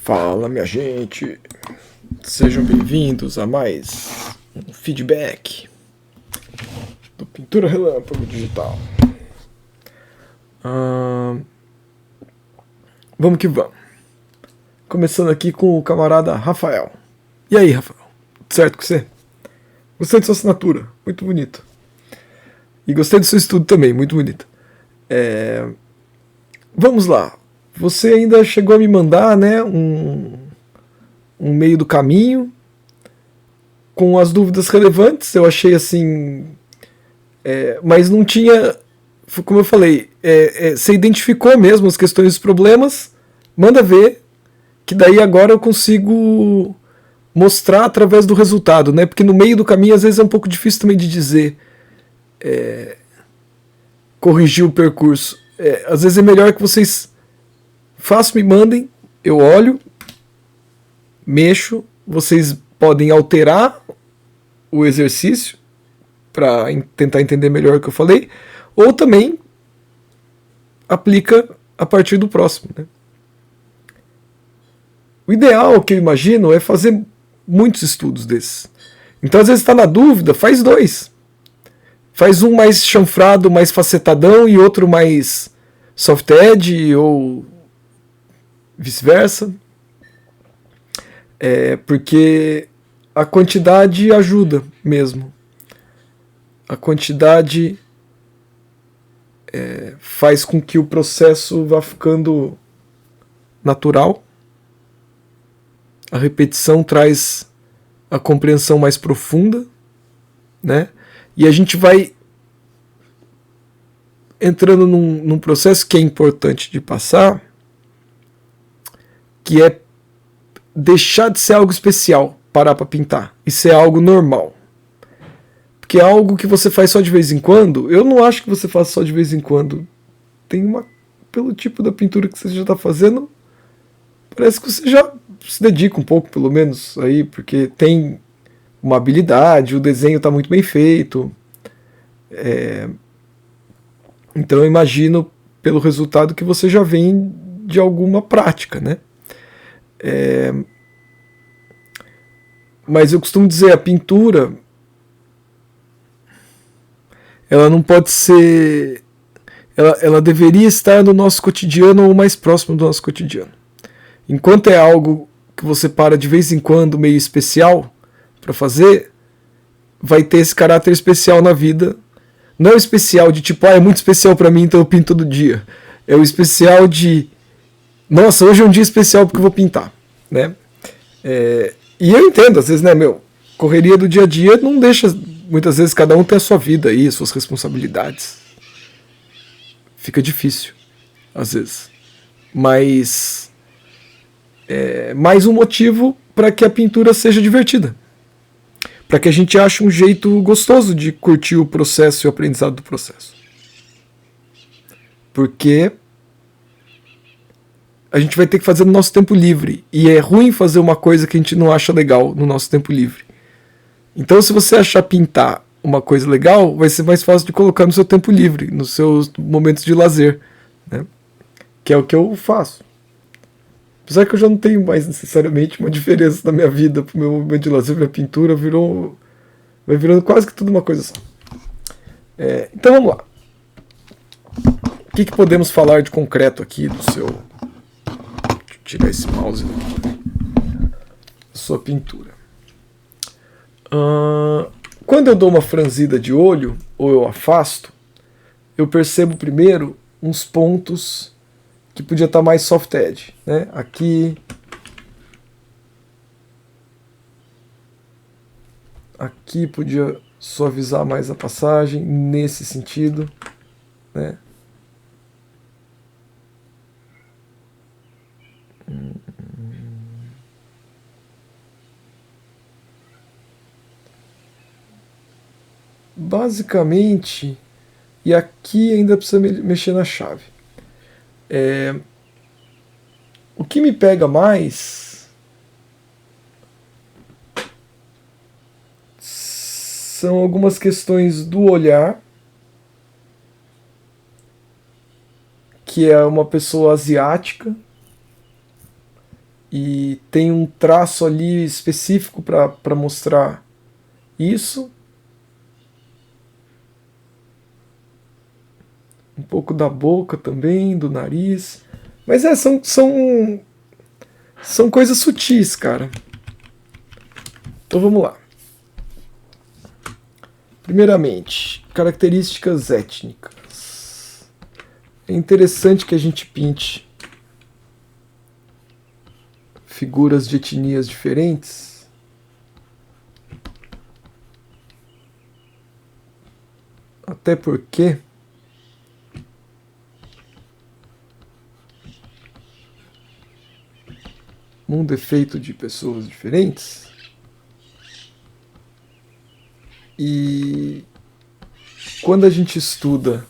Fala, minha gente, sejam bem-vindos a mais um feedback do Pintura Relâmpago Digital. Vamos que vamos. Começando aqui com o camarada Rafael. E aí, Rafael? Tudo certo com você? Gostei de sua assinatura, muito bonito. E gostei do seu estudo também, muito bonito. Vamos lá. Você ainda chegou a me mandar, né, um meio do caminho com as dúvidas relevantes. Eu achei assim, mas não tinha, como eu falei, você identificou mesmo as questões e os problemas. Manda ver, que daí agora eu consigo mostrar através do resultado, né? Porque no meio do caminho às vezes é um pouco difícil também de dizer, corrigir o percurso. Às vezes é melhor que vocês façam, me mandem, eu olho, mexo, vocês podem alterar o exercício para tentar entender melhor o que eu falei, ou também aplica a partir do próximo, né? O ideal, que eu imagino, é fazer muitos estudos desses. Então, às vezes está na dúvida, faz dois. Faz um mais chanfrado, mais facetadão, e outro mais soft edge, ou vice-versa. Porque a quantidade ajuda mesmo. A quantidade faz com que o processo vá ficando natural. A repetição traz a compreensão mais profunda, né? E a gente vai entrando num processo que é importante de passar, que é deixar de ser algo especial, parar para pintar, e ser algo normal. Porque é algo que você faz só de vez em quando. Eu não acho que você faça só de vez em quando. Pelo tipo da pintura que você já está fazendo, parece que você já se dedica um pouco, pelo menos, aí, porque tem uma habilidade, o desenho está muito bem feito. Então eu imagino, pelo resultado, que você já vem de alguma prática, né? Mas eu costumo dizer, a pintura, ela não pode ser... Ela deveria estar no nosso cotidiano ou mais próximo do nosso cotidiano. Enquanto é algo que você para de vez em quando, meio especial, para fazer, vai ter esse caráter especial na vida. Não é o especial de tipo, é muito especial para mim, então eu pinto todo dia. É o especial de, nossa, hoje é um dia especial porque eu vou pintar, né? E eu entendo, às vezes, né, correria do dia a dia não deixa, muitas vezes cada um tem a sua vida aí, suas responsabilidades. Fica difícil, às vezes. Mas mais um motivo para que a pintura seja divertida. Para que a gente ache um jeito gostoso de curtir o processo e o aprendizado do processo. Porque a gente vai ter que fazer no nosso tempo livre. E é ruim fazer uma coisa que a gente não acha legal no nosso tempo livre. Então, se você achar pintar uma coisa legal, vai ser mais fácil de colocar no seu tempo livre, nos seus momentos de lazer, né? Que é o que eu faço. Apesar que eu já não tenho mais necessariamente uma diferença na minha vida pro meu momento de lazer, pra pintura, vai virando quase que tudo uma coisa só. Então vamos lá. O que podemos falar de concreto aqui do seu... Deixa eu tirar esse mouse daqui. Sua pintura. Quando eu dou uma franzida de olho, ou eu afasto, eu percebo primeiro uns pontos que podia estar mais soft edge, né? Aqui podia suavizar mais a passagem, nesse sentido, né? Basicamente, e aqui ainda precisa mexer na chave. O que me pega mais são algumas questões do olhar, que é uma pessoa asiática, e tem um traço ali específico para mostrar isso. Um pouco da boca também, do nariz. Mas são coisas sutis, cara. Então vamos lá. Primeiramente, características étnicas. É interessante que a gente pinte figuras de etnias diferentes. Até porque mundo é feito de pessoas diferentes. E quando a gente estuda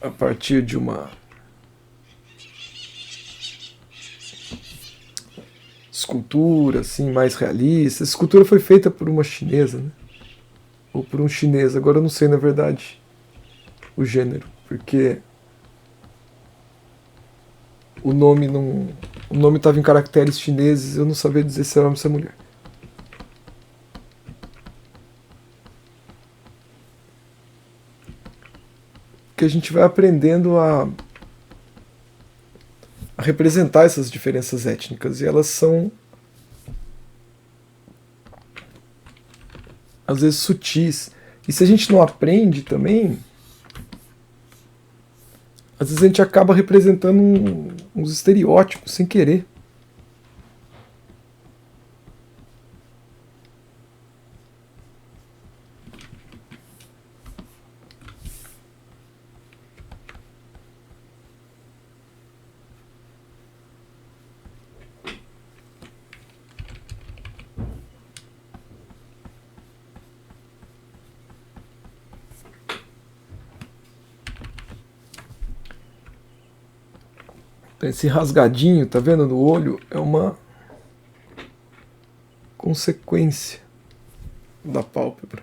a partir de uma escultura assim mais realista, essa escultura foi feita por uma chinesa, né? Ou por um chinês, agora eu não sei na verdade o gênero, porque o nome não, o nome estava em caracteres chineses, eu não sabia dizer se era homem ou se é mulher. Que a gente vai aprendendo a representar essas diferenças étnicas e elas são às vezes sutis. E se a gente não aprende também, às vezes a gente acaba representando uns estereótipos sem querer. Esse rasgadinho, tá vendo, no olho, é uma consequência da pálpebra.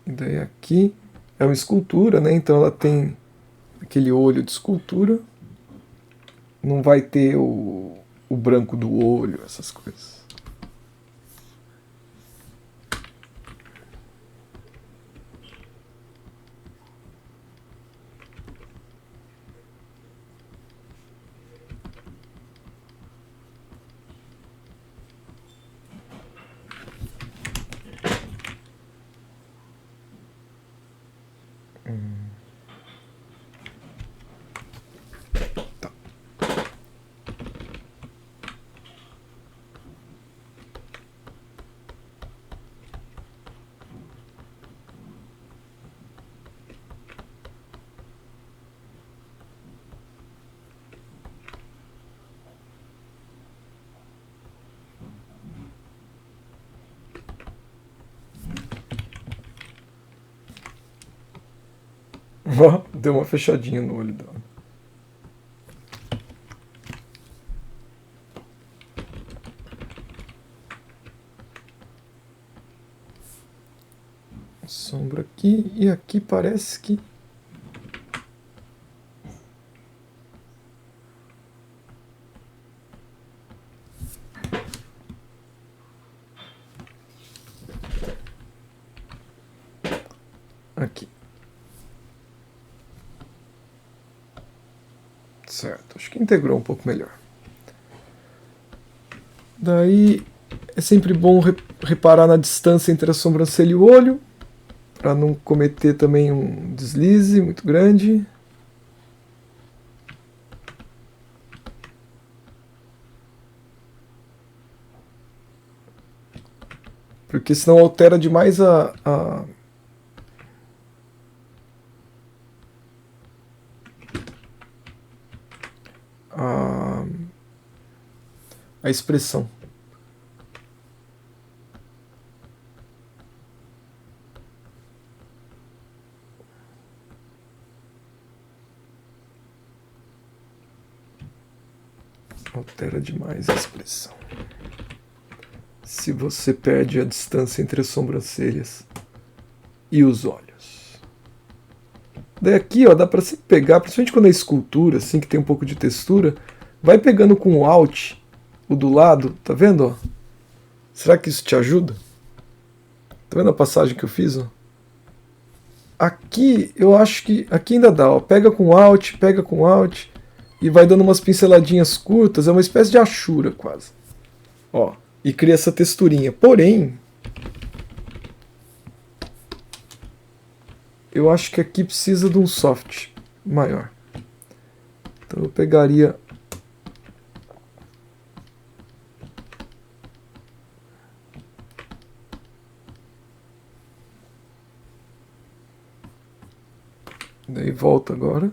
E daí aqui é uma escultura, né? Então ela tem aquele olho de escultura. Não vai ter o branco do olho, essas coisas. Ó, deu uma fechadinha no olho dela. Sombra aqui e aqui parece que aqui. Certo, acho que integrou um pouco melhor. Daí é sempre bom reparar na distância entre a sobrancelha e o olho, para não cometer também um deslize muito grande. Porque senão altera demais a, a expressão. Altera demais a expressão. Se você perde a distância entre as sobrancelhas e os olhos. Daí aqui, ó, dá pra você pegar, principalmente quando é escultura, assim, que tem um pouco de textura, vai pegando com o Alt, o do lado, tá vendo, ó? Será que isso te ajuda? Tá vendo a passagem que eu fiz, ó? Aqui, eu acho que aqui ainda dá, ó. Pega com Alt e vai dando umas pinceladinhas curtas, é uma espécie de achura quase. Ó, e cria essa texturinha. Porém, eu acho que aqui precisa de um soft maior. Então eu pegaria daí volta agora.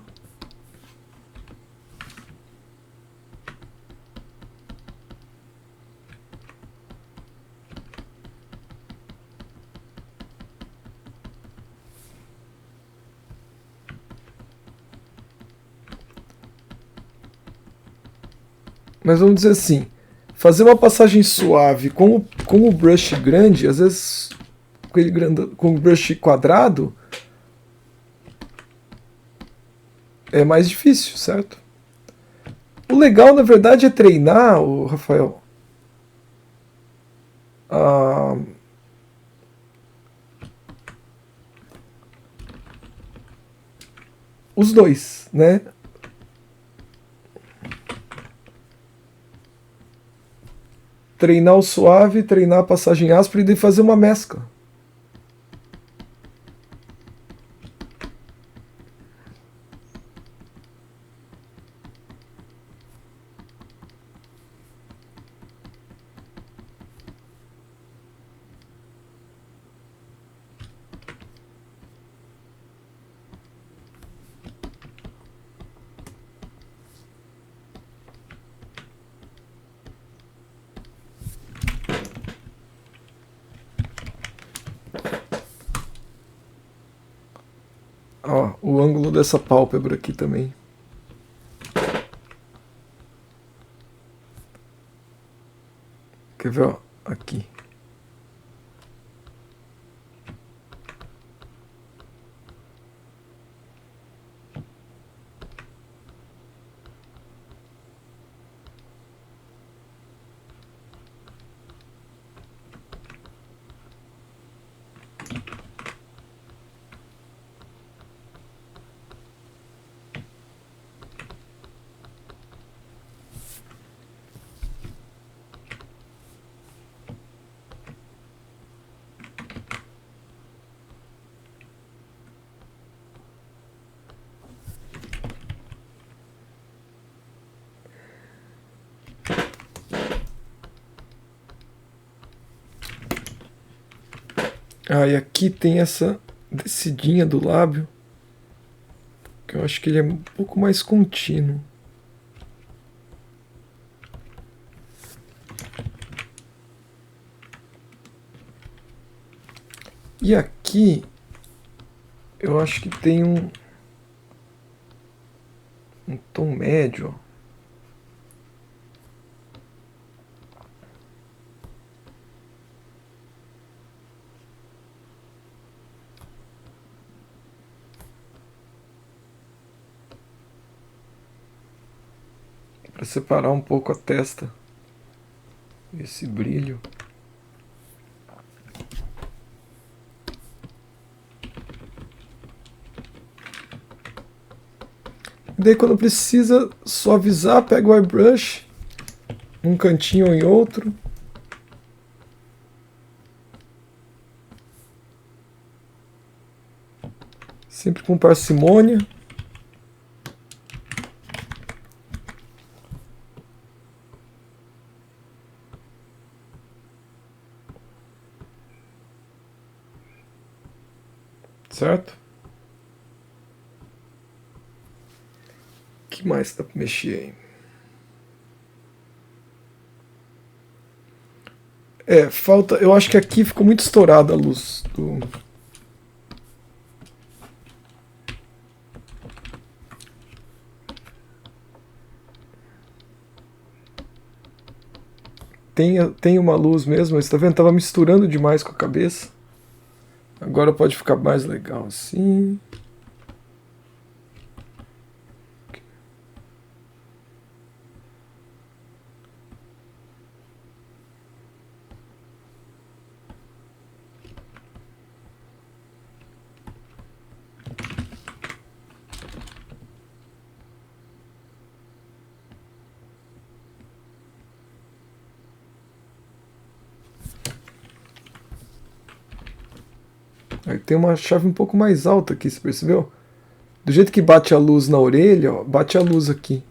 Mas vamos dizer assim, fazer uma passagem suave com o brush grande, às vezes com o brush quadrado, é mais difícil, certo? O legal, na verdade, é treinar, o Rafael, a, os dois, né? Treinar o suave, treinar a passagem áspera e daí fazer uma mescla. Ó, o ângulo dessa pálpebra aqui também. Quer ver, ó? Aqui. Ah, e aqui tem essa descidinha do lábio, que eu acho que ele é um pouco mais contínuo. E aqui eu acho que tem um tom médio, ó. Para separar um pouco a testa, esse brilho. E daí quando precisa suavizar, pega o airbrush, num cantinho ou em outro. Sempre com parcimônia. Certo? O que mais dá pra mexer aí? É, falta. Eu acho que aqui ficou muito estourada a luz do. tem uma luz mesmo, mas tá vendo? Tava misturando demais com a cabeça. Agora pode ficar mais legal assim. Aí tem uma chave um pouco mais alta aqui, você percebeu? Do jeito que bate a luz na orelha, ó, bate a luz aqui.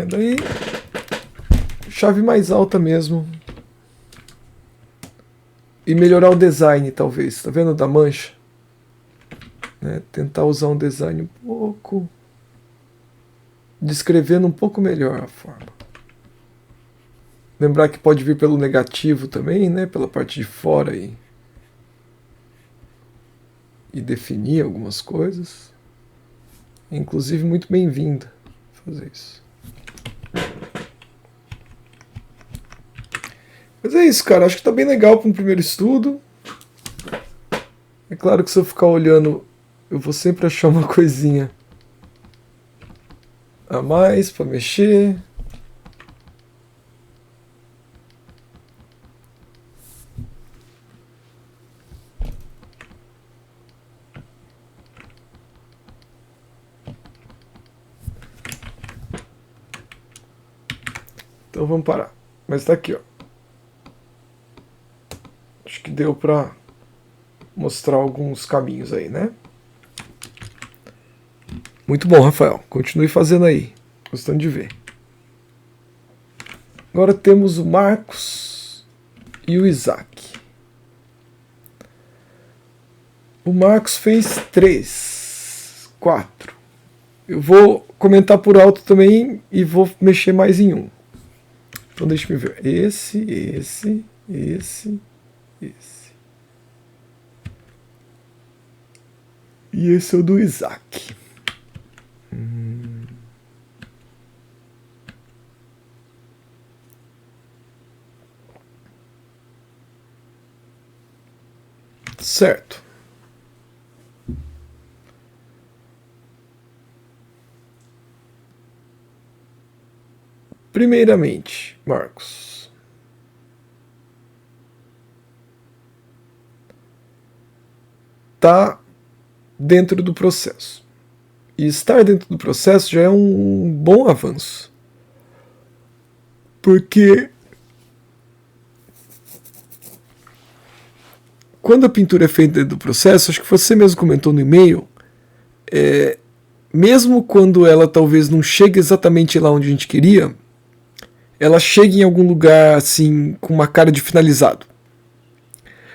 Daí chave mais alta mesmo. E melhorar o design, talvez. Tá vendo da mancha? Né? Tentar usar um design um pouco... descrevendo um pouco melhor a forma. Lembrar que pode vir pelo negativo também, né? Pela parte de fora aí. E definir algumas coisas. Inclusive, muito bem-vinda fazer isso. Mas é isso, cara. Acho que tá bem legal para um primeiro estudo. É claro que se eu ficar olhando, eu vou sempre achar uma coisinha a mais para mexer. Então vamos parar. Mas tá aqui, ó. Acho que deu para mostrar alguns caminhos aí, né? Muito bom, Rafael. Continue fazendo aí. Gostando de ver. Agora temos o Marcos e o Isaac. O Marcos fez 3, 4. Eu vou comentar por alto também e vou mexer mais em um. Então deixa eu ver. Esse. E esse é o do Isaac. Certo. Primeiramente, Marcos, tá dentro do processo. E estar dentro do processo já é um bom avanço. Porque quando a pintura é feita dentro do processo, acho que você mesmo comentou no e-mail, mesmo quando ela talvez não chegue exatamente lá onde a gente queria, ela chega em algum lugar assim com uma cara de finalizado.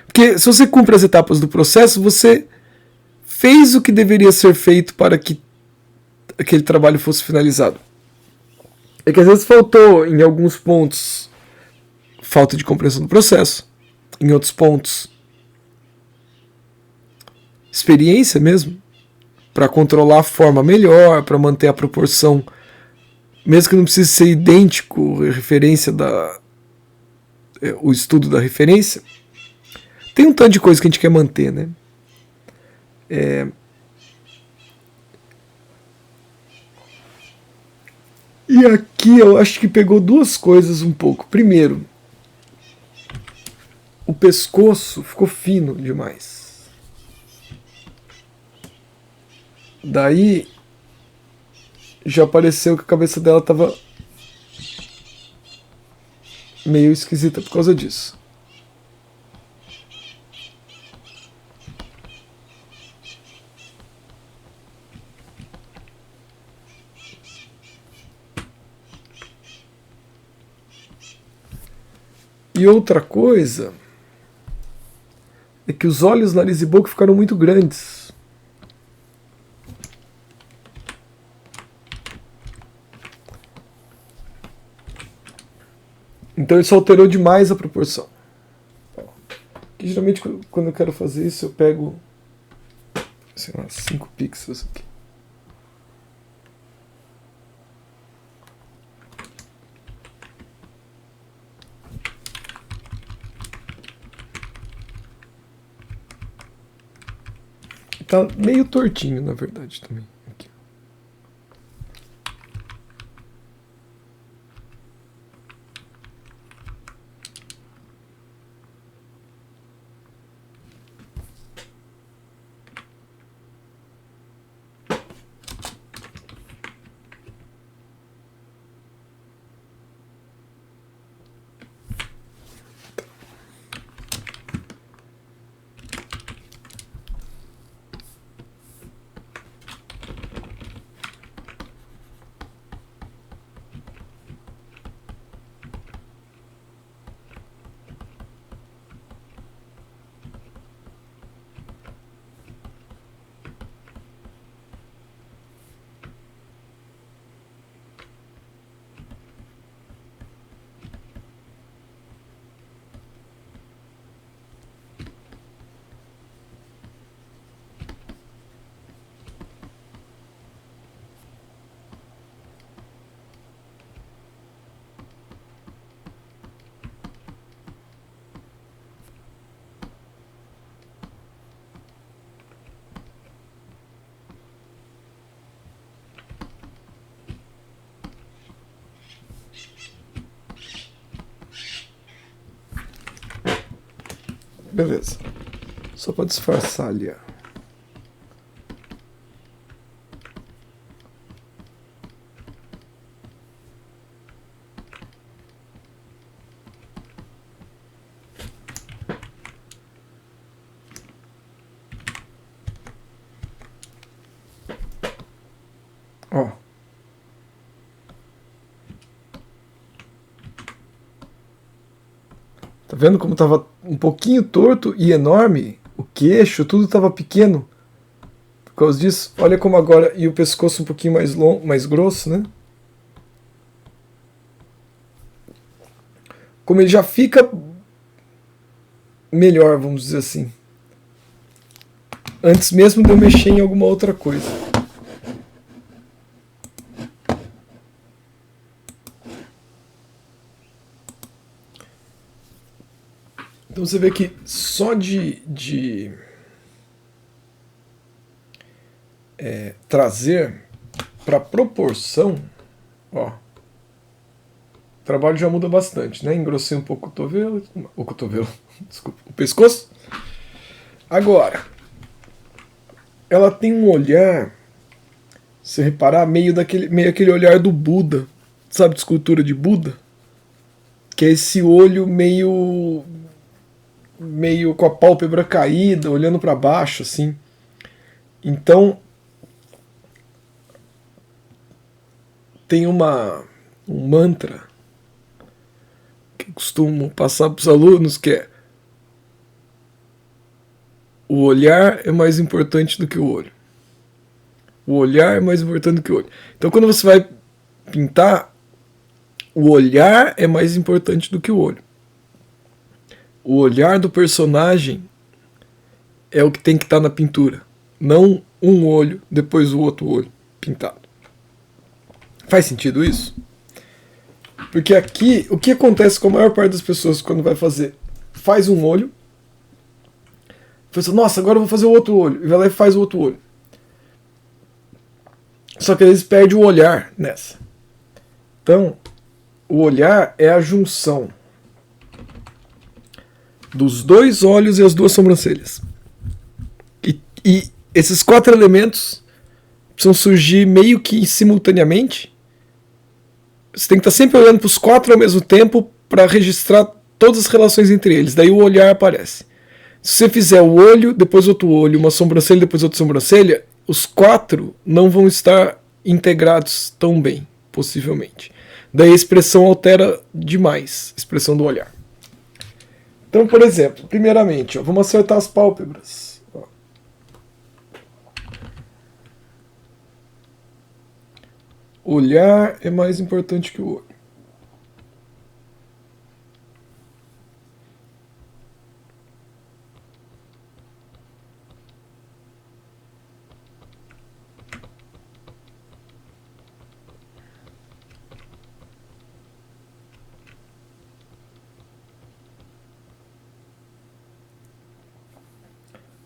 Porque se você cumpre as etapas do processo, você fez o que deveria ser feito para que aquele trabalho fosse finalizado. É que às vezes faltou em alguns pontos falta de compreensão do processo, em outros pontos experiência mesmo, para controlar a forma melhor, para manter a proporção, mesmo que não precise ser idêntico a referência o estudo da referência. Tem um tanto de coisa que a gente quer manter, né? E aqui eu acho que pegou duas coisas um pouco. Primeiro, o pescoço ficou fino demais. Daí já pareceu que a cabeça dela estava meio esquisita por causa disso. E outra coisa é que os olhos, nariz e boca ficaram muito grandes. Então isso alterou demais a proporção. Que geralmente quando eu quero fazer isso eu pego, sei lá, 5 pixels aqui. Tá meio tortinho, na verdade, também. Aqui. Beleza. Só para disfarçar ali, ó. Ó. Tá vendo como tava um pouquinho torto e enorme? O queixo, tudo tava pequeno. Por causa disso, olha como agora. E o pescoço um pouquinho mais longo, mais grosso, né? Como ele já fica melhor, vamos dizer assim. Antes mesmo de eu mexer em alguma outra coisa. Então você vê que só de trazer para proporção, ó, o trabalho já muda bastante, né? Engrossei um pouco o cotovelo, desculpa, o pescoço. Agora, ela tem um olhar, se reparar, meio aquele olhar do Buda, sabe, de escultura de Buda? Que é esse olho meio com a pálpebra caída, olhando para baixo, assim. Então, tem um mantra que eu costumo passar para os alunos, que é: o olhar é mais importante do que o olho. O olhar é mais importante do que o olho. Então, quando você vai pintar, o olhar é mais importante do que o olho. O olhar do personagem é o que tem que estar na pintura, não um olho, depois o outro olho pintado. Faz sentido isso? Porque aqui, o que acontece com a maior parte das pessoas quando vai fazer? Faz um olho, pensa, nossa, agora eu vou fazer o outro olho, e vai lá e faz o outro olho. Só que eles perdem o olhar nessa. Então, o olhar é a junção dos dois olhos e as duas sobrancelhas. E esses 4 elementos precisam surgir meio que simultaneamente. Você tem que estar sempre olhando para os 4 ao mesmo tempo para registrar todas as relações entre eles. Daí o olhar aparece. Se você fizer o olho, depois outro olho, uma sobrancelha, depois outra sobrancelha, os 4 não vão estar integrados tão bem, possivelmente. Daí a expressão altera demais, a expressão do olhar. Então, por exemplo, primeiramente, ó, vamos acertar as pálpebras. Ó. Olhar é mais importante que o olho.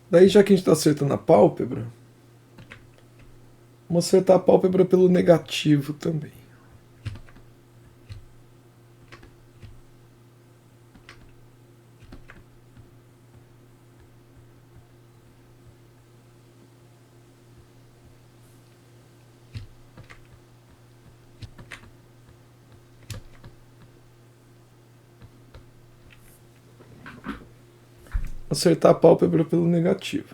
Daí, já que a gente está acertando a pálpebra, vamos acertar a pálpebra pelo negativo também. Acertar a pálpebra pelo negativo.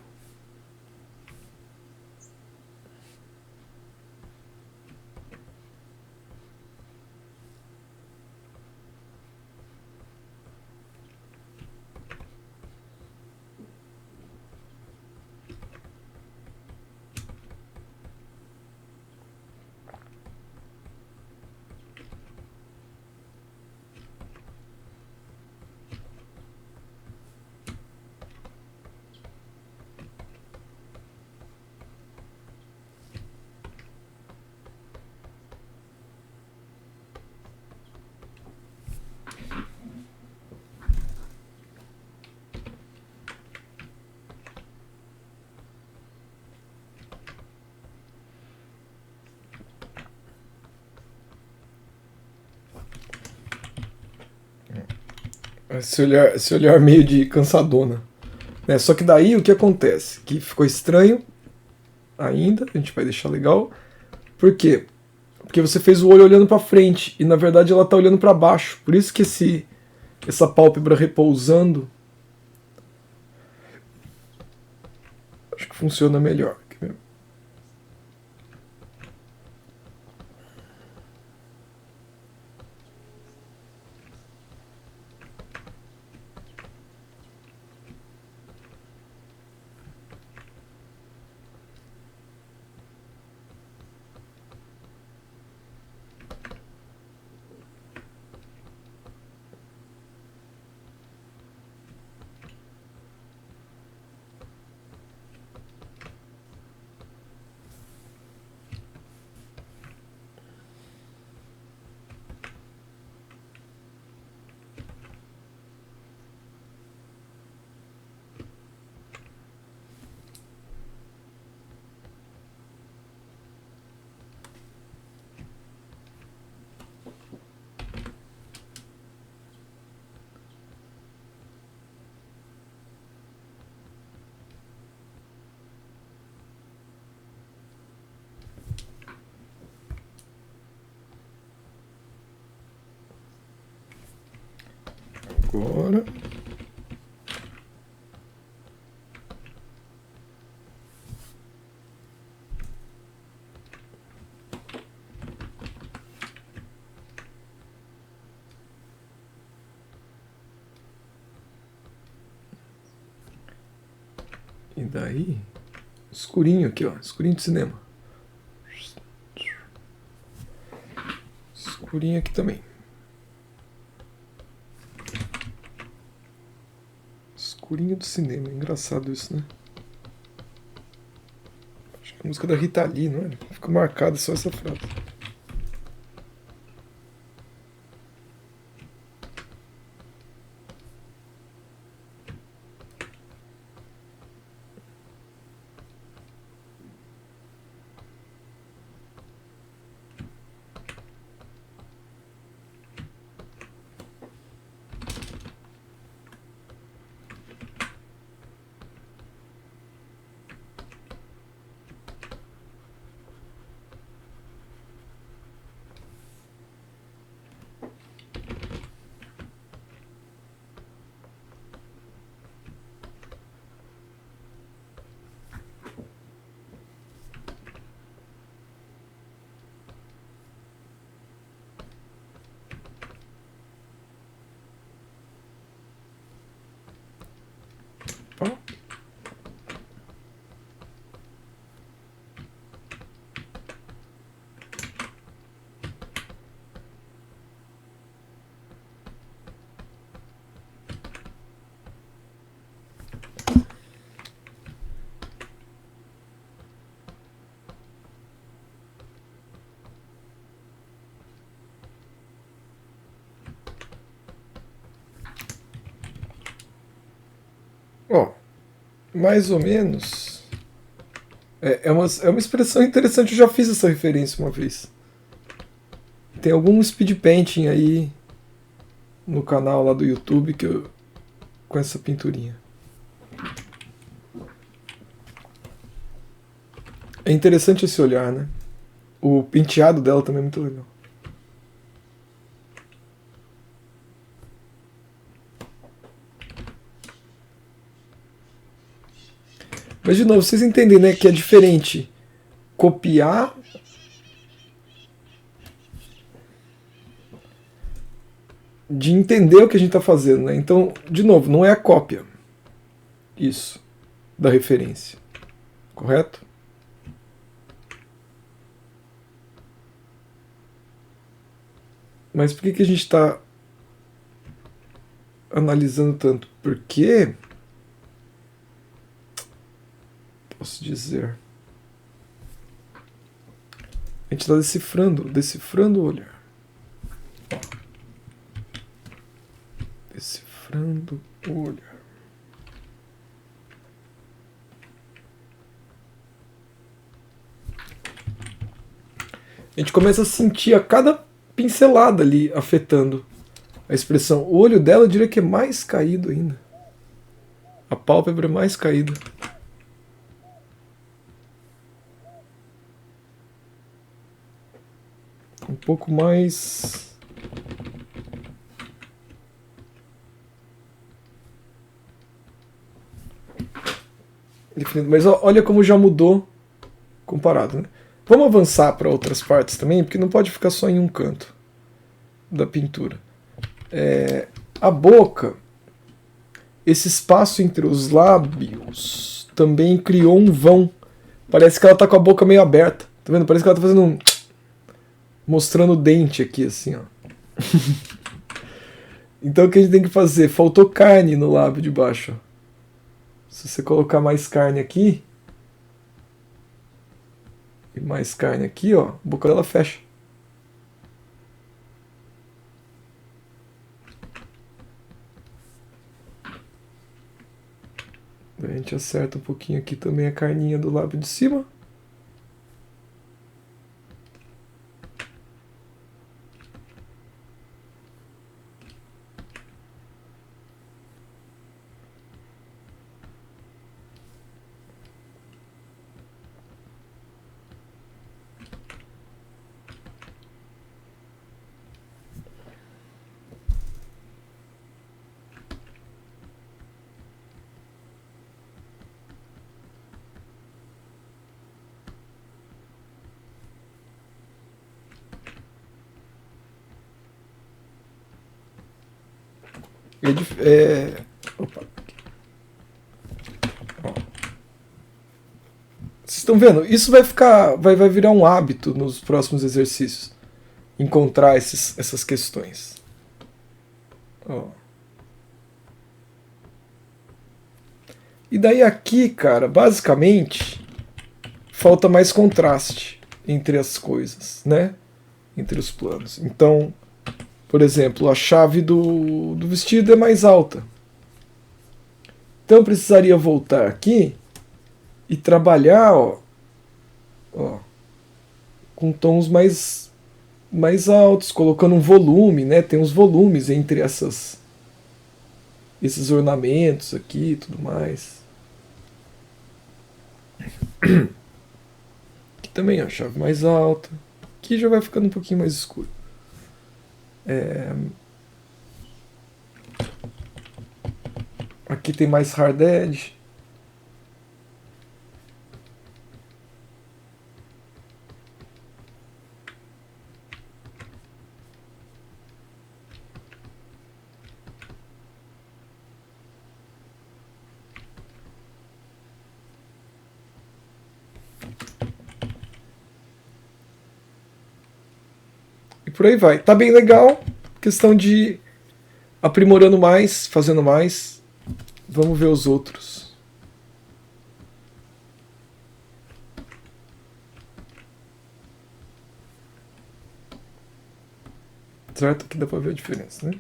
Esse olhar meio de cansadona. Né? Só que daí o que acontece? Que ficou estranho ainda, a gente vai deixar legal. Por quê? Porque você fez o olho olhando para frente e na verdade ela está olhando para baixo. Por isso que essa pálpebra repousando acho que funciona melhor. Agora. E daí. Escurinho aqui, ó. Escurinho de cinema. Escurinho aqui também. Escurinho do cinema. Engraçado isso, né? Acho que é a música da Rita Lee, não é? Fica marcada só essa frase. Ó, mais ou menos. É uma expressão interessante, eu já fiz essa referência uma vez. Tem algum speed painting aí no canal lá do YouTube com essa pinturinha. É interessante esse olhar, né? O penteado dela também é muito legal. Mas de novo, vocês entendem, né, que é diferente copiar de entender o que a gente está fazendo, né? Então, de novo, não é a cópia. Isso da referência. Correto? Mas por que a gente está analisando tanto? Porque, posso dizer, a gente está decifrando o olhar. Decifrando o olhar. A gente começa a sentir a cada pincelada ali afetando a expressão. O olho dela eu diria que é mais caído ainda. A pálpebra é mais caída. Um pouco mais. Definido. Mas olha como já mudou comparado, né? Vamos avançar para outras partes também, porque não pode ficar só em um canto da pintura. A boca, esse espaço entre os lábios, também criou um vão. Parece que ela tá com a boca meio aberta. Tá vendo? Parece que ela tá fazendo um. Mostrando o dente aqui, assim, ó. Então o que a gente tem que fazer? Faltou carne no lábio de baixo. Ó. Se você colocar mais carne aqui. E mais carne aqui, ó. A boca dela fecha. A gente acerta um pouquinho aqui também a carninha do lábio de cima. Opa. Ó. Vocês estão vendo? Isso vai virar um hábito nos próximos exercícios. Encontrar essas questões. Ó. E daí aqui, cara, basicamente, falta mais contraste entre as coisas, né? Entre os planos. Então, por exemplo, a chave do vestido é mais alta. Então eu precisaria voltar aqui e trabalhar, ó, com tons mais altos, colocando um volume, né? Tem uns volumes entre esses ornamentos aqui e tudo mais. Aqui também, ó, chave mais alta. Aqui já vai ficando um pouquinho mais escuro. Aqui tem mais hard edge. E por aí vai. Tá bem legal. Questão de aprimorando mais, fazendo mais. Vamos ver os outros. Certo? Aqui dá pra ver a diferença, né?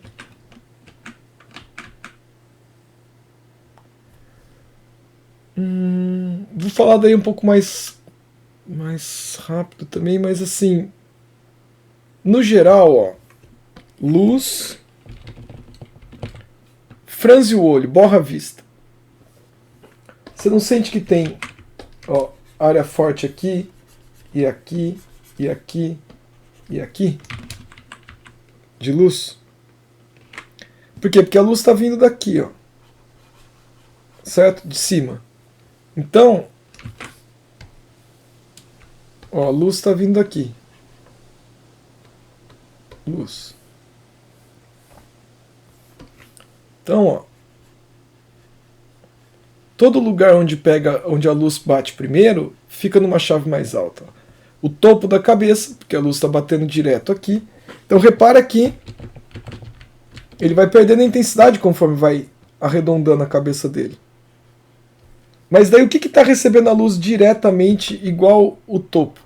Vou falar daí um pouco mais rápido também, mas assim, no geral, ó, luz, franze o olho, borra a vista. Você não sente que tem, ó, área forte aqui, e aqui, e aqui, e aqui, de luz? Por quê? Porque a luz está vindo daqui, ó, certo? De cima. Então, ó, a luz está vindo daqui. Luz. Então, ó, todo lugar onde a luz bate primeiro, fica numa chave mais alta. O topo da cabeça, porque a luz está batendo direto aqui. Então repara que ele vai perdendo a intensidade conforme vai arredondando a cabeça dele. Mas daí o que está recebendo a luz diretamente igual o topo?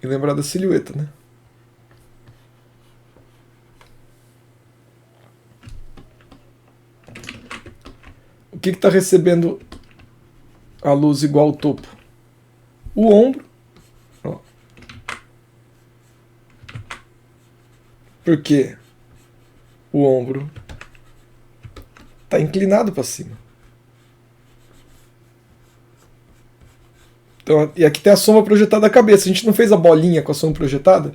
E lembrar da silhueta, né? O que está recebendo a luz igual ao topo? O ombro. Ó. Porque o ombro está inclinado para cima. Então, e aqui tem a sombra projetada da cabeça. A gente não fez a bolinha com a sombra projetada?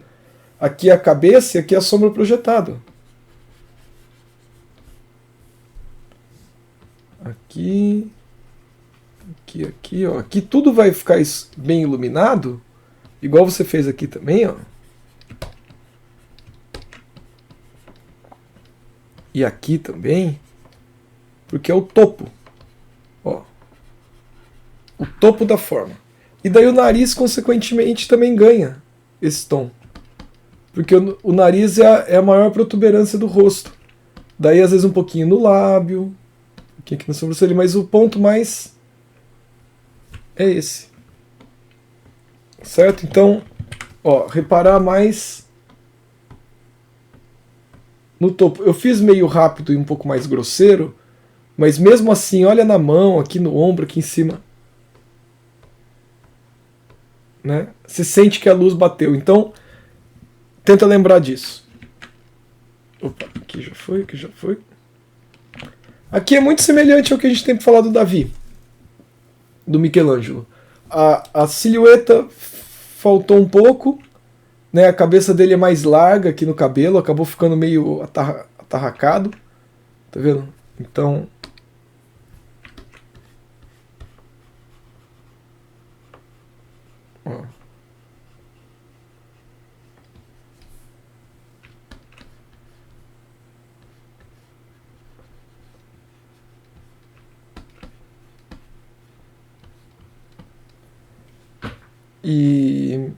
Aqui é a cabeça e aqui é a sombra projetada. Aqui, aqui, ó. Aqui tudo vai ficar bem iluminado, igual você fez aqui também, ó. E aqui também, porque é o topo, ó. O topo da forma. E daí o nariz, consequentemente, também ganha esse tom. Porque o nariz é a maior protuberância do rosto. Daí, às vezes, um pouquinho no lábio, um pouquinho aqui na sobrancelha, mas o ponto mais é esse. Certo? Então, ó, reparar mais no topo. Eu fiz meio rápido e um pouco mais grosseiro, mas mesmo assim, olha na mão, aqui no ombro, aqui em cima. Né? Você sente que a luz bateu. Então, tenta lembrar disso. Opa, aqui já foi, aqui já foi. Aqui é muito semelhante ao que a gente tem para falar do Davi, do Michelangelo. A silhueta faltou um pouco, né? A cabeça dele é mais larga aqui no cabelo, acabou ficando meio atarracado. Tá vendo? Então. Ó. E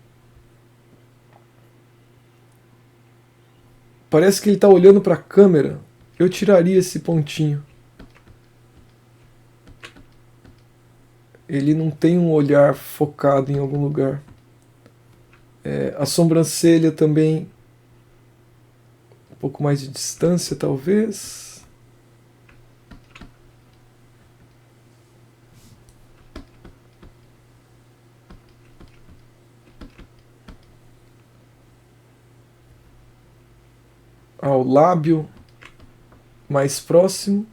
parece que ele está olhando para a câmera. Eu tiraria esse pontinho. Ele não tem um olhar focado em algum lugar. A sobrancelha também, um pouco mais de distância, talvez. O lábio mais próximo.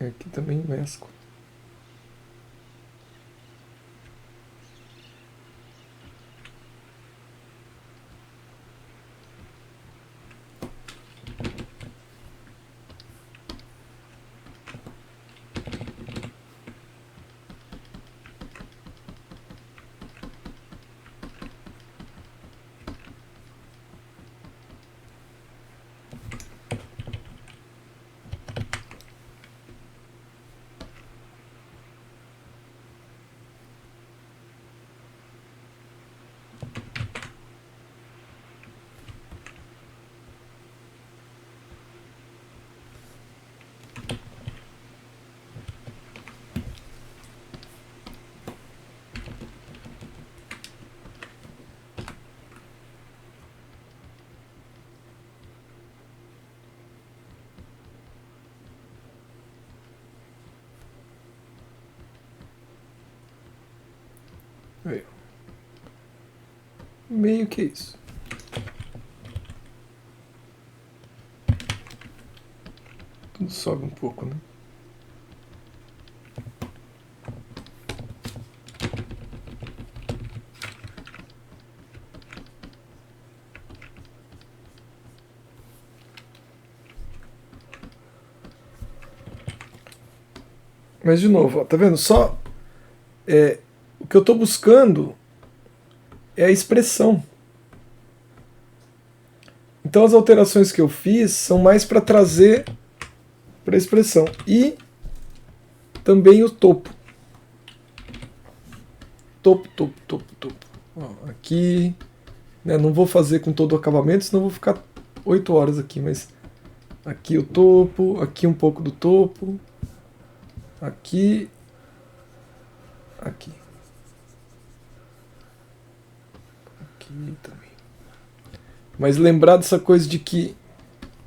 Aqui também mesclo. Aí, meio que isso. Tudo sobe um pouco, né? Mas de novo, ó, tá vendo? Só o que eu estou buscando é a expressão. Então as alterações que eu fiz são mais para trazer para a expressão. E também o topo. Topo, topo, topo, topo. Ó, aqui, né, não vou fazer com todo o acabamento, senão vou ficar 8 horas aqui, mas aqui o topo, aqui um pouco do topo, aqui, aqui. Aqui também. Mas lembrar dessa coisa de que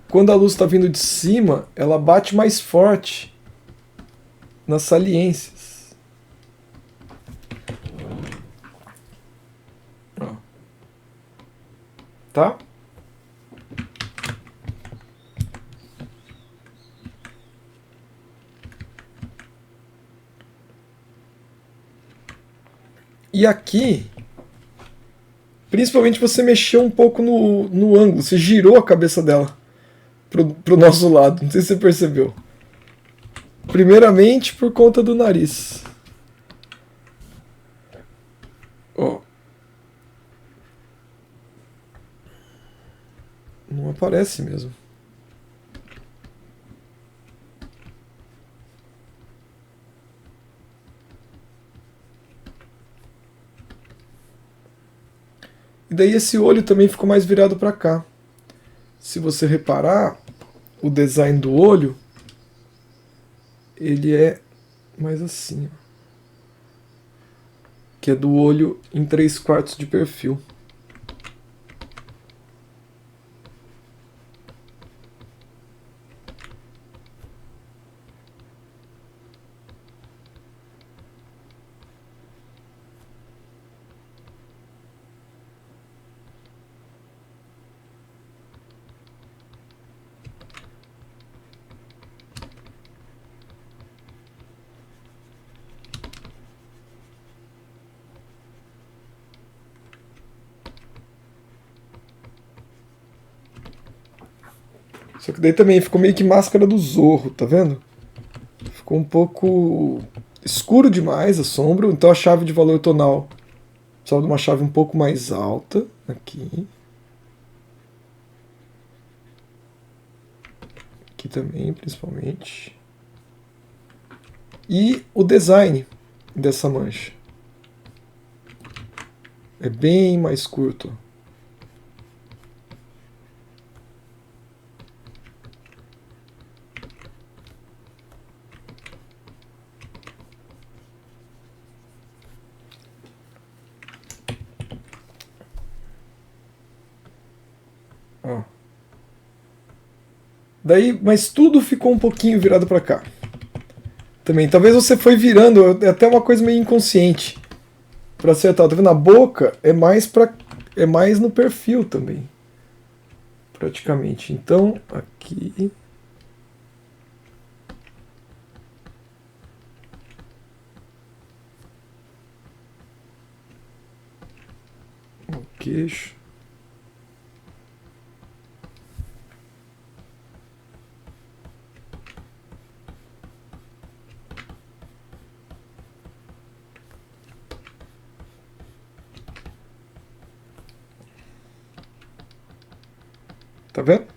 quando a luz está vindo de cima, ela bate mais forte nas saliências. Ó. Tá? E aqui, principalmente você mexeu um pouco no ângulo, você girou a cabeça dela pro nosso lado, não sei se você percebeu. Primeiramente por conta do nariz. Ó. Não aparece mesmo. E daí esse olho também ficou mais virado para cá. Se você reparar, o design do olho, ele é mais assim, ó. Que é do olho em 3/4 de perfil. Só que daí também ficou meio que máscara do Zorro, tá vendo? Ficou um pouco escuro demais a sombra, então a chave de valor tonal precisava de uma chave um pouco mais alta aqui. Aqui também, principalmente. E o design dessa mancha é bem mais curto. Ó. Daí, mas tudo ficou um pouquinho virado para cá. Também, talvez você foi virando, é até uma coisa meio inconsciente para acertar. Tá vendo? A boca é mais no perfil também, praticamente. Então, aqui queixo. Tá vendo?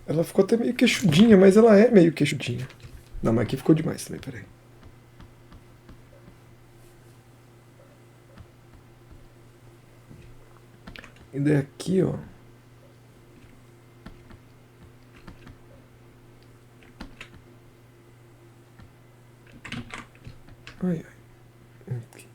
Ela ficou até meio queixudinha, mas ela é meio queixudinha. Não, mas aqui ficou demais também, peraí. E daí aqui, ó. Ai, ai. Aqui.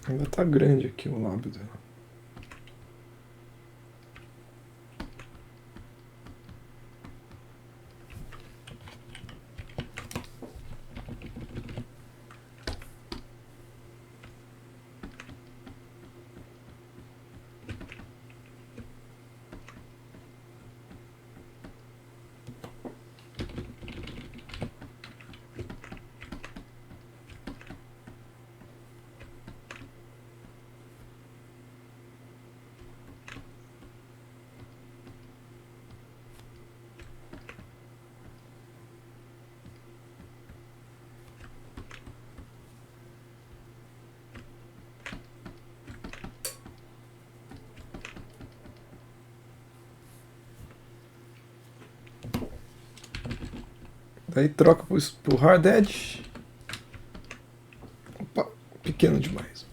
Ainda tá grande aqui o lábio dela. Daí troca pro Hard Edge. Opa, pequeno demais.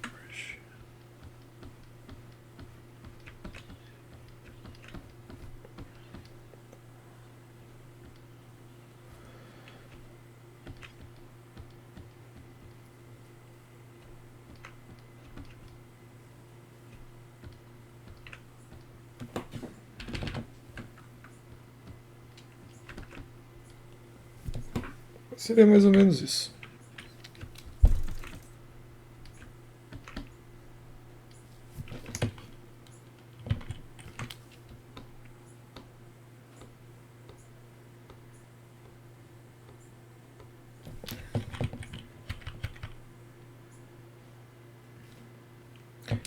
Seria mais ou menos isso.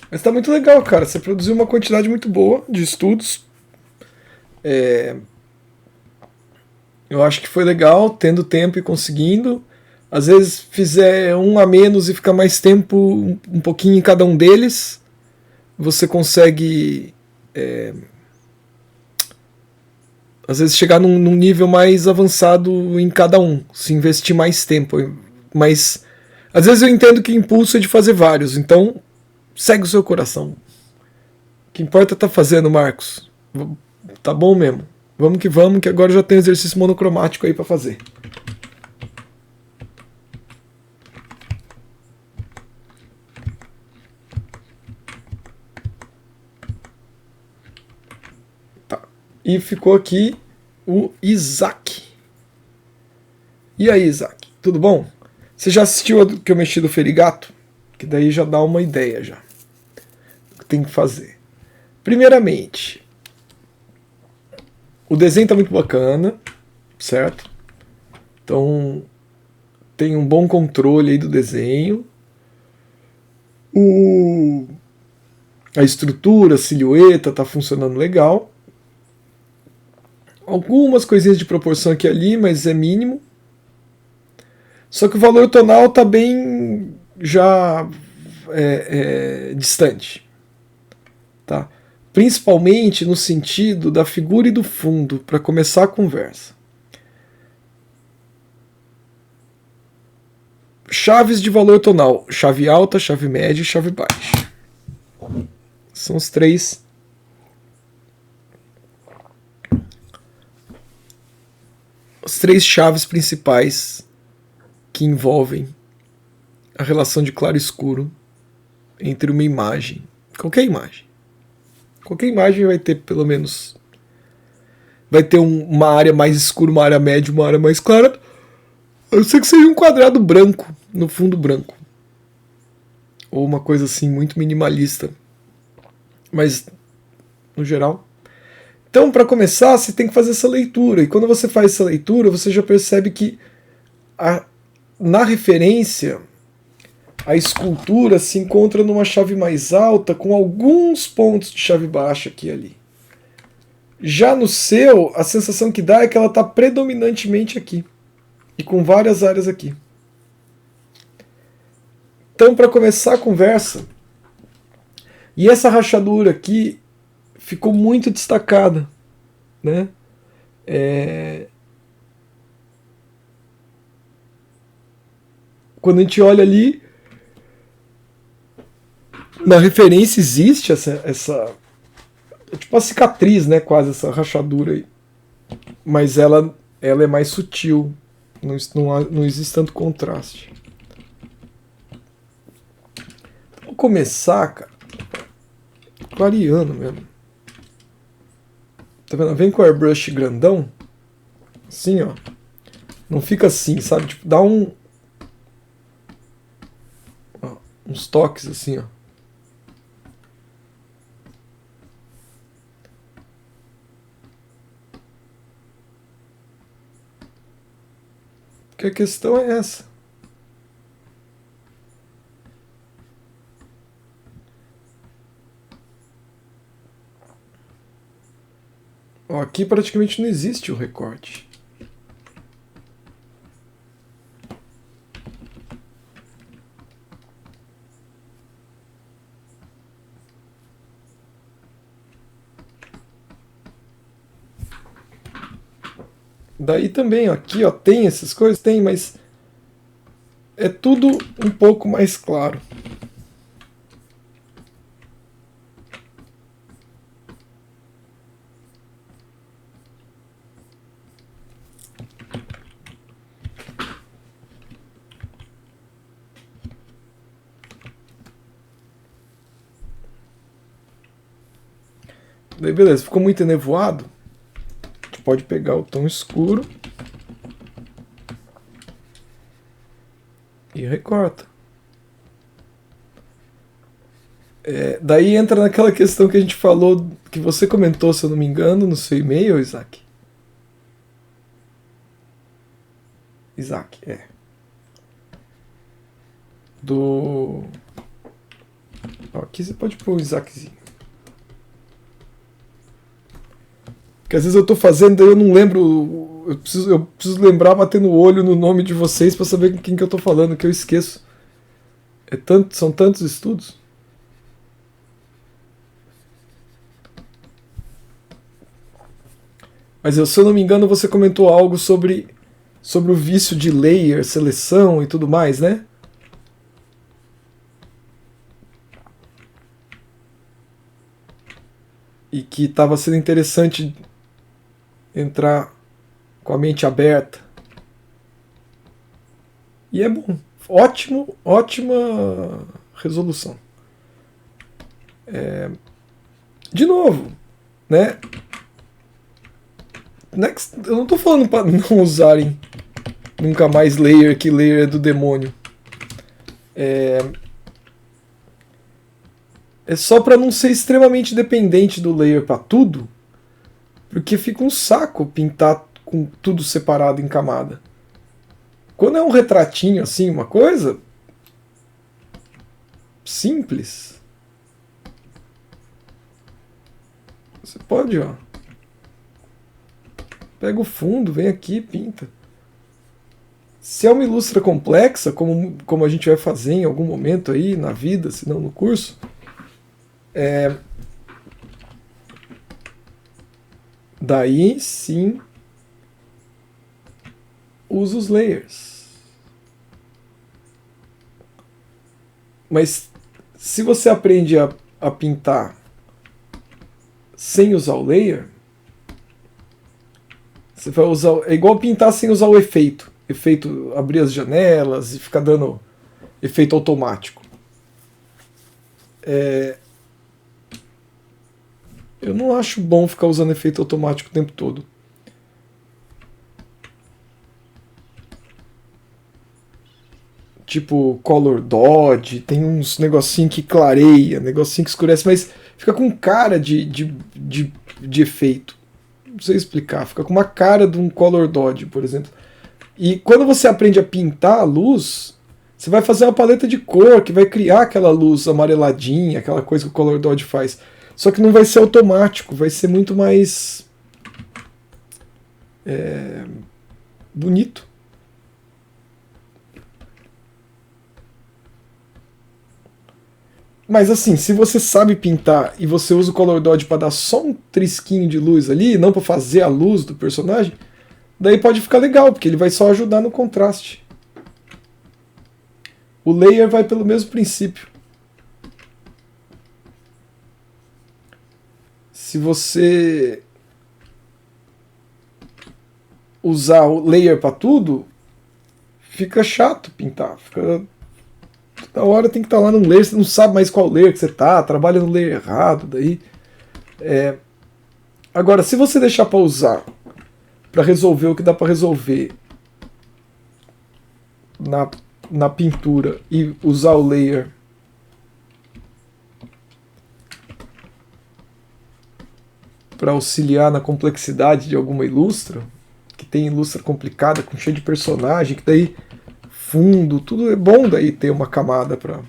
Mas tá muito legal, cara. Você produziu uma quantidade muito boa de estudos. Eu acho que foi legal, tendo tempo e conseguindo. Às vezes fizer um a menos e ficar mais tempo, um pouquinho em cada um deles, você consegue às vezes chegar num nível mais avançado em cada um, se investir mais tempo. Mas às vezes eu entendo que impulso é de fazer vários, então segue o seu coração. O que importa é tá fazendo, Marcos. Tá bom mesmo. Vamos, que agora já tem exercício monocromático aí para fazer. Tá. E ficou aqui o Isaac. E aí, Isaac? Tudo bom? Você já assistiu a que eu mexi do Ferigato? Que daí já dá uma ideia já. O que tem que fazer. Primeiramente, o desenho tá muito bacana, certo? Então, tem um bom controle aí do desenho. A estrutura, a silhueta tá funcionando legal. Algumas coisinhas de proporção aqui e ali, mas é mínimo. Só que o valor tonal tá bem já distante. Tá? Principalmente no sentido da figura e do fundo, para começar a conversa. Chaves de valor tonal: chave alta, chave média e chave baixa. São os três as 3 chaves principais que envolvem a relação de claro e escuro entre uma imagem. Qualquer imagem. Qualquer imagem vai ter pelo menos. Vai ter uma área mais escura, uma área média, uma área mais clara. Eu sei que seria um quadrado branco, no fundo branco. Ou uma coisa assim, muito minimalista. Mas, no geral. Então, para começar, você tem que fazer essa leitura. E quando você faz essa leitura, você já percebe que na referência, a escultura se encontra numa chave mais alta, com alguns pontos de chave baixa aqui e ali. Já no seu, a sensação que dá é que ela está predominantemente aqui. E com várias áreas aqui. Então, para começar a conversa, e essa rachadura aqui ficou muito destacada, né? Quando a gente olha ali, na referência existe essa tipo a cicatriz, né? Quase essa rachadura aí. Mas ela é mais sutil, não existe tanto contraste. Vou começar, cara, clareando mesmo. Tá vendo? Vem com o airbrush grandão, assim, ó. Não fica assim, sabe? Tipo, dá uns toques assim, ó. Porque a questão é essa. Ó, aqui praticamente não existe o recorte. Daí também, ó, aqui, ó, tem essas coisas? Tem, mas é tudo um pouco mais claro. Daí beleza, ficou muito enevoado. A gente pode pegar o tom escuro e recorta. Daí entra naquela questão que a gente falou, que você comentou, se eu não me engano, no seu e-mail, Isaac. Isaac, Aqui você pode pôr o Isaaczinho. Porque às vezes eu tô fazendo, daí eu não lembro. Eu preciso lembrar batendo o olho no nome de vocês para saber com quem que eu tô falando, que eu esqueço. São tantos estudos. Mas se eu não me engano, você comentou algo sobre o vício de layer, seleção e tudo mais, né? E que estava sendo interessante entrar com a mente aberta. E é bom. Ótima resolução. De novo, né? Eu não tô falando para não usarem nunca mais layer, que layer é do demônio. É só para não ser extremamente dependente do layer para tudo, porque fica um saco pintar com tudo separado em camada. Quando é um retratinho assim, uma coisa simples, você pode, ó, pega o fundo, vem aqui, pinta. Se é uma ilustra complexa, como a gente vai fazer em algum momento aí na vida, se não no curso, daí sim usa os layers. Mas se você aprende a pintar sem usar o layer, Você vai usar. É igual pintar sem usar o efeito. Efeito abrir as janelas e ficar dando efeito automático. Eu não acho bom ficar usando efeito automático o tempo todo. Tipo Color Dodge, tem uns negocinho que clareia, negocinho que escurece, mas fica com cara de efeito. Não sei explicar, fica com uma cara de um Color Dodge, por exemplo. E quando você aprende a pintar a luz, você vai fazer uma paleta de cor que vai criar aquela luz amareladinha, aquela coisa que o Color Dodge faz. Só que não vai ser automático, vai ser muito mais bonito. Mas assim, se você sabe pintar e você usa o Color Dodge para dar só um trisquinho de luz ali, não para fazer a luz do personagem, daí pode ficar legal, porque ele vai só ajudar no contraste. O layer vai pelo mesmo princípio. Se você usar o layer para tudo, fica chato pintar. Fica toda hora tem que estar lá no layer, você não sabe mais qual layer que você tá, trabalha no layer errado, daí. Agora, se você deixar para usar para resolver o que dá para resolver na, na pintura e usar o layer para auxiliar na complexidade de alguma ilustra, que tem ilustra complicada, com cheio de personagem, que daí fundo, tudo é bom daí ter uma camada para.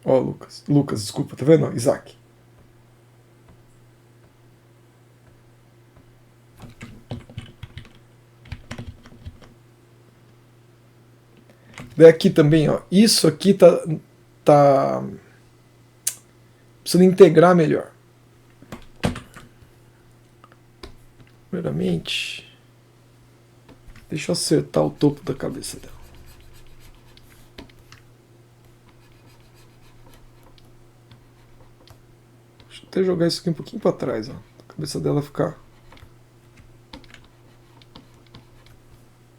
Ó, Lucas, desculpa, tá vendo? Isaac. Daí aqui também, ó, isso aqui tá precisando integrar melhor. Primeiramente, deixa eu acertar o topo da cabeça dela. Deixa eu até jogar isso aqui um pouquinho para trás, ó. A cabeça dela ficar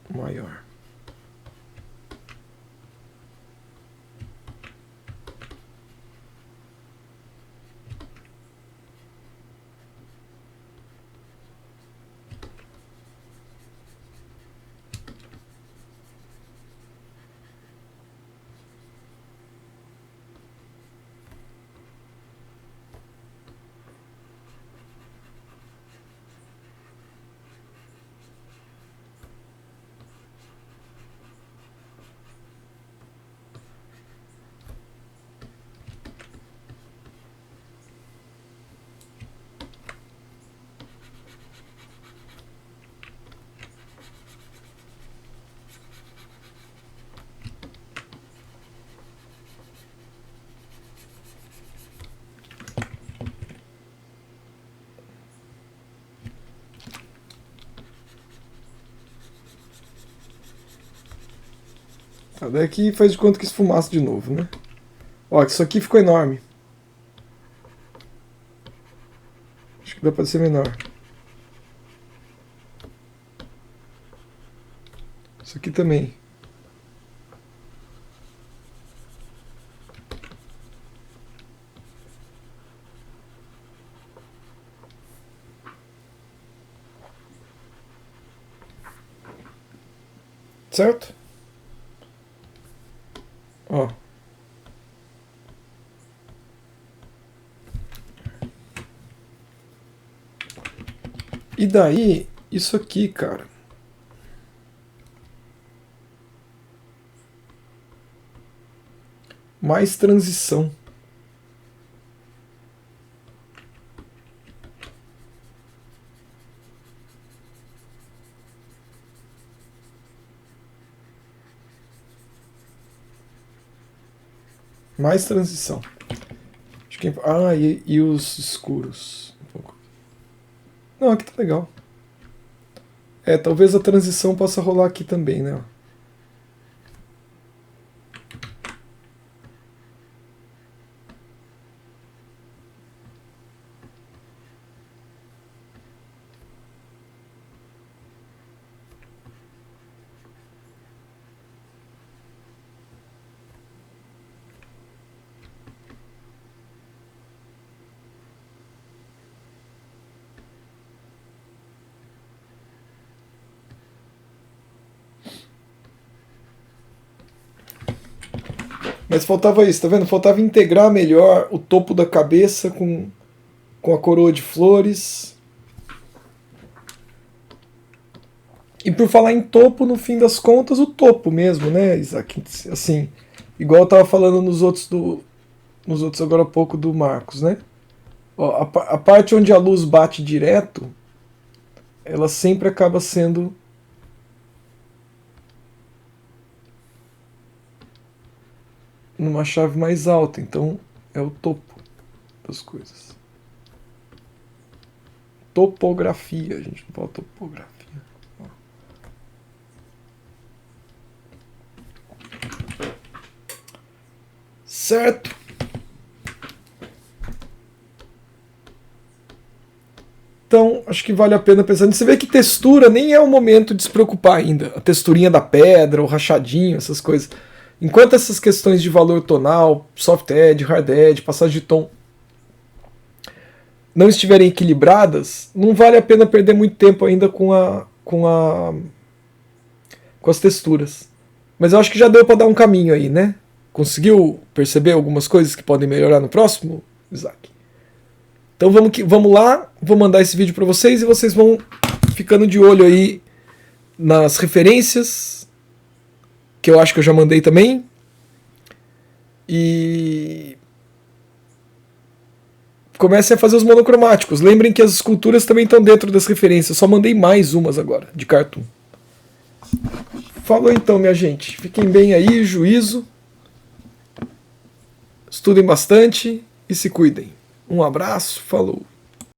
maior. Tá, daí aqui faz de conta que esfumaça de novo, né? Ó, isso aqui ficou enorme. Acho que dá para ser menor. Isso aqui também. Certo? Ó. E daí, isso aqui, cara. Mais transição. Mais transição. Acho que... Ah, e os escuros. Um pouco. Não, aqui tá legal. É, talvez a transição possa rolar aqui também, né? Mas faltava isso, tá vendo? Faltava integrar melhor o topo da cabeça com a coroa de flores. E por falar em topo, no fim das contas, o topo mesmo, né, Isaac? Assim, igual eu tava falando nos outros agora há pouco do Marcos, né? Ó, a parte onde a luz bate direto, ela sempre acaba sendo numa chave mais alta, então é o topo das coisas. Topografia, a gente não fala topografia. Certo? Então, acho que vale a pena pensar nisso. Você vê que textura nem é o momento de se preocupar ainda. A texturinha da pedra, o rachadinho, essas coisas. Enquanto essas questões de valor tonal, soft edge, hard edge, passagem de tom não estiverem equilibradas, não vale a pena perder muito tempo ainda com as texturas. Mas eu acho que já deu para dar um caminho aí, né? Conseguiu perceber algumas coisas que podem melhorar no próximo, Isaac? Então vamos lá, vou mandar esse vídeo para vocês e vocês vão ficando de olho aí nas referências, que eu acho que eu já mandei também. E comecem a fazer os monocromáticos. Lembrem que as esculturas também estão dentro das referências. Só mandei mais umas agora, de cartoon. Falou então, minha gente. Fiquem bem aí, juízo. Estudem bastante e se cuidem. Um abraço, falou.